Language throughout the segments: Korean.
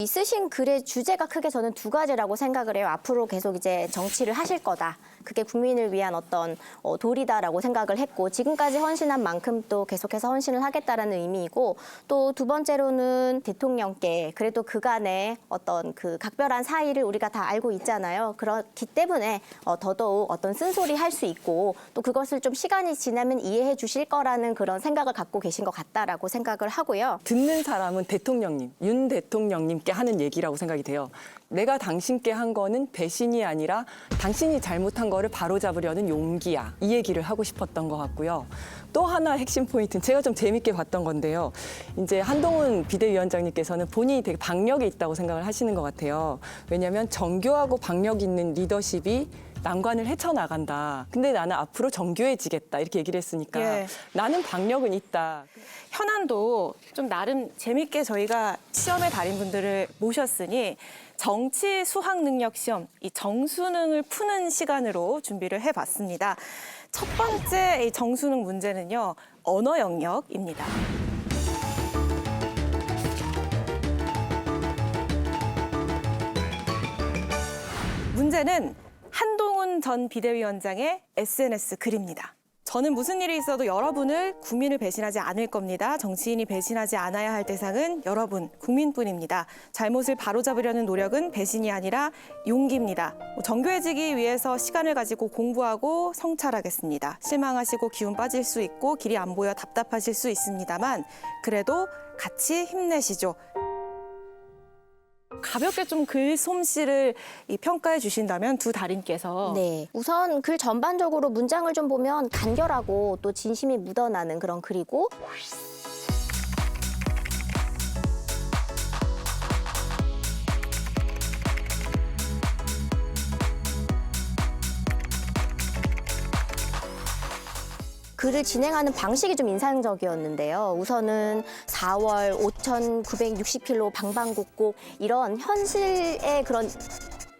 이 쓰신 글의 주제가 크게 저는 두 가지라고 생각을 해요. 앞으로 계속 이제 정치를 하실 거다. 그게 국민을 위한 어떤 도리다라고 생각을 했고 지금까지 헌신한 만큼 또 계속해서 헌신을 하겠다라는 의미이고 또 두 번째로는 대통령께 그래도 그간의 어떤 그 각별한 사의를 우리가 다 알고 있잖아요. 그렇기 때문에 더더욱 어떤 쓴소리 할 수 있고 또 그것을 좀 시간이 지나면 이해해 주실 거라는 그런 생각을 갖고 계신 것 같다라고 생각을 하고요. 듣는 사람은 대통령님, 윤 대통령님께 하는 얘기라고 생각이 돼요. 내가 당신께 한 거는 배신이 아니라 당신이 잘못한 거를 바로잡으려는 용기야. 이 얘기를 하고 싶었던 것 같고요. 또 하나 핵심 포인트는 제가 좀 재밌게 봤던 건데요. 이제 한동훈 비대위원장님께서는 본인이 되게 박력이 있다고 생각을 하시는 것 같아요. 왜냐하면 정교하고 박력 있는 리더십이 난관을 헤쳐나간다. 근데 나는 앞으로 정교해지겠다. 이렇게 얘기를 했으니까 예. 나는 박력은 있다. 현안도 좀 나름 재밌게 저희가 시험의 달인분들을 모셨으니 정치 수학 능력 시험, 이 정수능을 푸는 시간으로 준비를 해봤습니다. 첫 번째 이 정수능 문제는요, 언어 영역입니다. 문제는 한동훈 전 비대위원장의 SNS 글입니다. 저는 무슨 일이 있어도 여러분을 국민을 배신하지 않을 겁니다. 정치인이 배신하지 않아야 할 대상은 여러분, 국민뿐입니다. 잘못을 바로잡으려는 노력은 배신이 아니라 용기입니다. 정교해지기 위해서 시간을 가지고 공부하고 성찰하겠습니다. 실망하시고 기운 빠질 수 있고 길이 안 보여 답답하실 수 있습니다만 그래도 같이 힘내시죠. 가볍게 좀 글솜씨를 평가해 주신다면 두 달인께서 네, 우선 글 전반적으로 문장을 좀 보면 간결하고 또 진심이 묻어나는 그런 글이고 글을 진행하는 방식이 좀 인상적이었는데요. 우선은 4월 5,960km 방방곡곡 이런 현실의 그런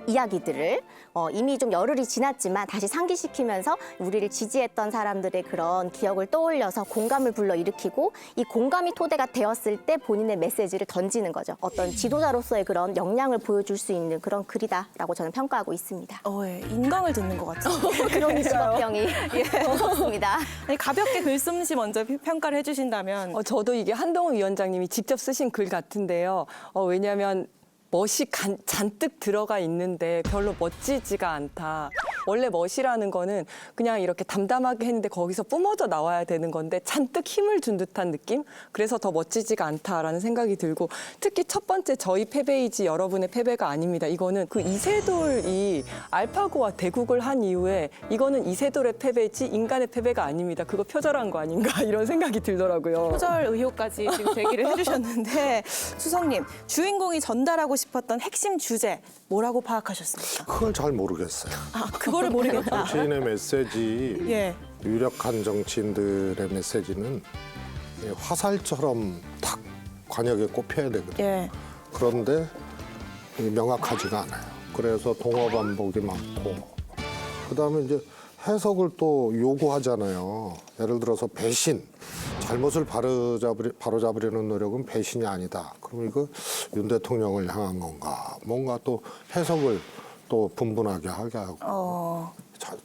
이야기들을 이미 좀 열흘이 지났지만 다시 상기시키면서 우리를 지지했던 사람들의 그런 기억을 떠올려서 공감을 불러일으키고 이 공감이 토대가 되었을 때 본인의 메시지를 던지는 거죠. 어떤 지도자로서의 그런 역량을 보여줄 수 있는 그런 글이다라고 저는 평가하고 있습니다. 예, 인강을 듣는 것 같아요. 그런 직업병이 무섭습니다. 가볍게 글솜씨 먼저 평가를 해주신다면 저도 이게 한동훈 위원장님이 직접 쓰신 글 같은데요. 왜냐하면 멋이 잔뜩 들어가 있는데 별로 멋지지가 않다. 원래 멋이라는 거는 그냥 이렇게 담담하게 했는데 거기서 뿜어져 나와야 되는 건데 잔뜩 힘을 준 듯한 느낌? 그래서 더 멋지지가 않다라는 생각이 들고 특히 첫 번째 저희 패배이지 여러분의 패배가 아닙니다. 이거는 그 이세돌이 알파고와 대국을 한 이후에 이거는 이세돌의 패배지 인간의 패배가 아닙니다. 그거 표절한 거 아닌가 이런 생각이 들더라고요. 표절 의혹까지 지금 제기를 해주셨는데 수석님, 주인공이 전달하고 싶었던 핵심 주제 뭐라고 파악하셨습니까? 그걸 잘 모르겠어요. 그거를 모르겠다. 정치인의 메시지, 예. 유력한 정치인들의 메시지는 화살처럼 탁 관역에 꼽혀야 되거든요. 예. 그런데 명확하지가 않아요. 그래서 동어 반복이 많고 그다음에 이제 해석을 또 요구하잖아요. 예를 들어서 배신, 잘못을 바로잡으려는 노력은 배신이 아니다. 그럼 이거 윤 대통령을 향한 건가? 뭔가 또 해석을 또 분분하게 하게 하고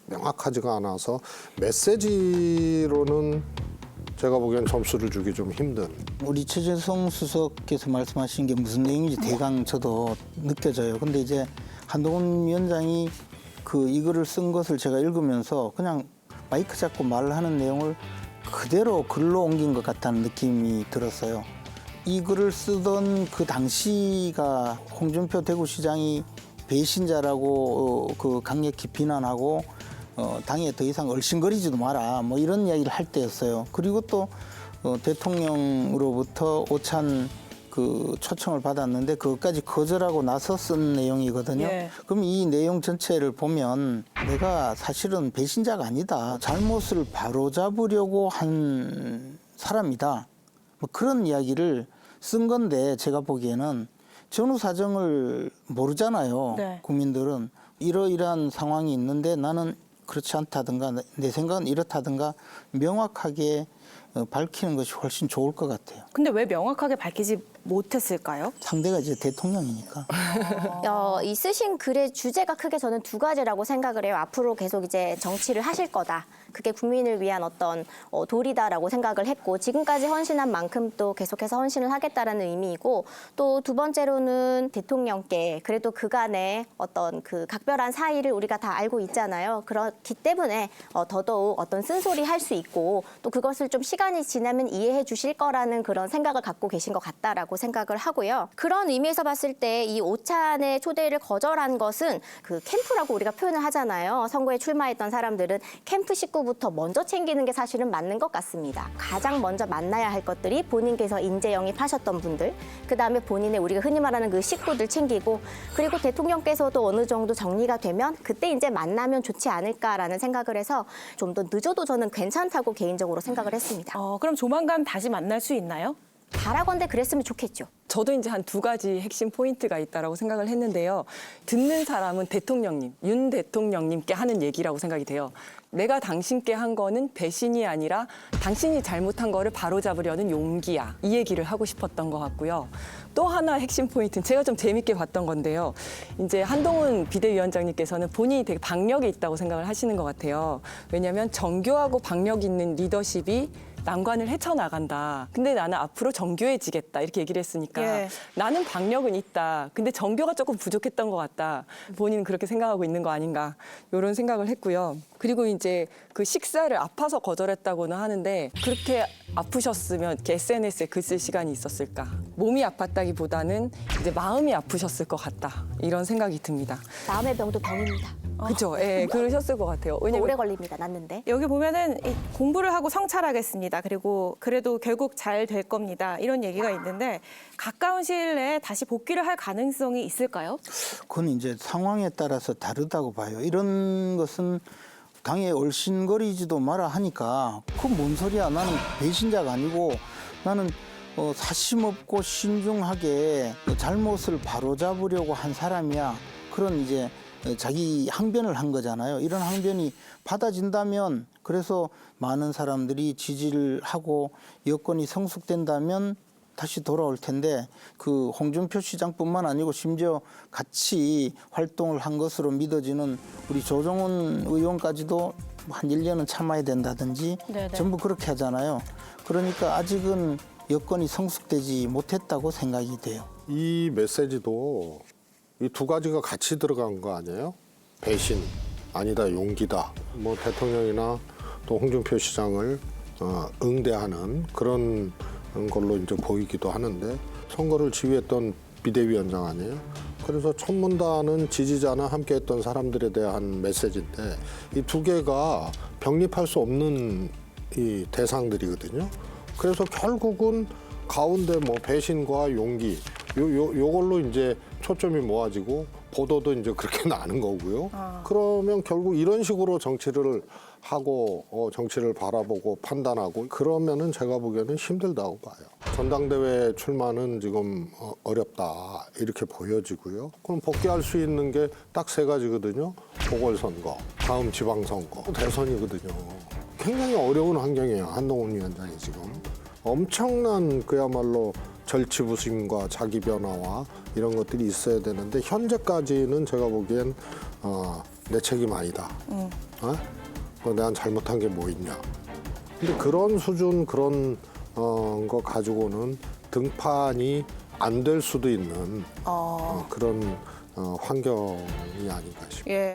명확하지가 않아서 메시지로는 제가 보기엔 점수를 주기 좀 힘든. 우리 최재성 수석께서 말씀하신 게 무슨 내용인지 대강 저도 느껴져요. 근데 이제 한동훈 위원장이 이 글을 쓴 것을 제가 읽으면서 그냥 마이크 잡고 말을 하는 내용을 그대로 글로 옮긴 것 같다는 느낌이 들었어요. 이 글을 쓰던 그 당시가 홍준표 대구시장이 배신자라고 강력히 비난하고 당에 더 이상 얼씬거리지도 마라 뭐 이런 이야기를 할 때였어요. 그리고 또 대통령으로부터 오찬 초청을 받았는데 그것까지 거절하고 나서 쓴 내용이거든요. 예. 그럼 이 내용 전체를 보면 내가 사실은 배신자가 아니다. 잘못을 바로잡으려고 한 사람이다. 뭐 그런 이야기를 쓴 건데 제가 보기에는 전후 사정을 모르잖아요. 네. 국민들은 이러이러한 상황이 있는데 나는 그렇지 않다든가 내 생각은 이렇다든가 명확하게 밝히는 것이 훨씬 좋을 것 같아요. 근데 왜 명확하게 밝히지 못했을까요? 상대가 이제 대통령이니까. 이 쓰신 글의 주제가 크게 저는 두 가지라고 생각을 해요. 앞으로 계속 이제 정치를 하실 거다. 그게 국민을 위한 어떤 도리다라고 생각을 했고 지금까지 헌신한 만큼 또 계속해서 헌신을 하겠다라는 의미이고 또 두 번째로는 대통령께 그래도 그간의 어떤 그 각별한 사이를 우리가 다 알고 있잖아요. 그렇기 때문에 더더욱 어떤 쓴소리 할 수 있고 또 그것을 좀 시간이 지나면 이해해 주실 거라는 그런 생각을 갖고 계신 것 같다라고 생각을 하고요. 그런 의미에서 봤을 때 이 오찬의 초대를 거절한 것은 그 캠프라고 우리가 표현을 하잖아요. 선거에 출마했던 사람들은 캠프 식구부터 먼저 챙기는 게 사실은 맞는 것 같습니다. 가장 먼저 만나야 할 것들이 본인께서 인재 영입하셨던 분들, 그다음에 본인의 우리가 흔히 말하는 그 식구들 챙기고 그리고 대통령께서도 어느 정도 정리가 되면 그때 이제 만나면 좋지 않을까라는 생각을 해서 좀 더 늦어도 저는 괜찮다고 개인적으로 생각을 했습니다. 그럼 조만간 다시 만날 수 있나요? 바라건대 그랬으면 좋겠죠. 저도 이제 한 두 가지 핵심 포인트가 있다라고 생각을 했는데요. 듣는 사람은 대통령님, 윤 대통령님께 하는 얘기라고 생각이 돼요. 내가 당신께 한 거는 배신이 아니라 당신이 잘못한 거를 바로잡으려는 용기야. 이 얘기를 하고 싶었던 것 같고요. 또 하나 핵심 포인트는 제가 좀 재밌게 봤던 건데요. 이제 한동훈 비대위원장님께서는 본인이 되게 박력이 있다고 생각을 하시는 것 같아요. 왜냐하면 정교하고 박력 있는 리더십이 난관을 헤쳐나간다. 근데 나는 앞으로 정교해지겠다. 이렇게 얘기를 했으니까 예. 나는 박력은 있다. 근데 정교가 조금 부족했던 것 같다. 본인은 그렇게 생각하고 있는 거 아닌가. 이런 생각을 했고요. 그리고 이제 그 식사를 아파서 거절했다고는 하는데 그렇게 아프셨으면 이렇게 SNS에 글 쓸 시간이 있었을까. 몸이 아팠다기보다는 이제 마음이 아프셨을 것 같다. 이런 생각이 듭니다. 마음의 병도 병입니다. 그렇죠. 예, 그러셨을 것 같아요. 더 왜냐면 오래 걸립니다. 낫는데. 여기 보면은 공부를 하고 성찰하겠습니다. 그리고 그래도 결국 잘 될 겁니다. 이런 얘기가 있는데 가까운 시일 내에 다시 복귀를 할 가능성이 있을까요? 그건 이제 상황에 따라서 다르다고 봐요. 이런 것은 당에 얼씬거리지도 마라 하니까 그건 뭔 소리야. 나는 배신자가 아니고 나는 사심 없고 신중하게 잘못을 바로잡으려고 한 사람이야. 그런 이제 자기 항변을 한 거잖아요. 이런 항변이 받아진다면 그래서 많은 사람들이 지지를 하고 여건이 성숙된다면 다시 돌아올 텐데 그 홍준표 시장뿐만 아니고 심지어 같이 활동을 한 것으로 믿어지는 우리 조정훈 의원까지도 한 1년은 참아야 된다든지 네네. 전부 그렇게 하잖아요. 그러니까 아직은 여건이 성숙되지 못했다고 생각이 돼요. 이 메시지도 이 두 가지가 같이 들어간 거 아니에요? 배신 아니다, 용기다. 뭐 대통령이나 또 홍준표 시장을 응대하는 그런 걸로 이제 보이기도 하는데 선거를 지휘했던 비대위원장 아니에요? 그래서 천문다는 지지자나 함께했던 사람들에 대한 메시지인데 이 두 개가 병립할 수 없는 이 대상들이거든요. 그래서 결국은 가운데 뭐 배신과 용기 요걸로 이제 초점이 모아지고 보도도 이제 그렇게 나는 거고요. 그러면 결국 이런 식으로 정치를 하고 정치를 바라보고 판단하고 그러면은 제가 보기에는 힘들다고 봐요. 전당대회 출마는 지금 어렵다 이렇게 보여지고요. 그럼 복귀할 수 있는 게 딱 세 가지거든요. 보궐선거, 다음 지방선거, 대선이거든요. 굉장히 어려운 환경이에요. 한동훈 위원장이 지금. 엄청난 그야말로 절치부심과 자기 변화와 이런 것들이 있어야 되는데 현재까지는 제가 보기엔 내 책임 아니다. 내가 잘못한 게 뭐 있냐. 근데 그런 수준 그런 거 가지고는 등판이 안 될 수도 있는 그런 환경이 아닌가 싶습니다. 예.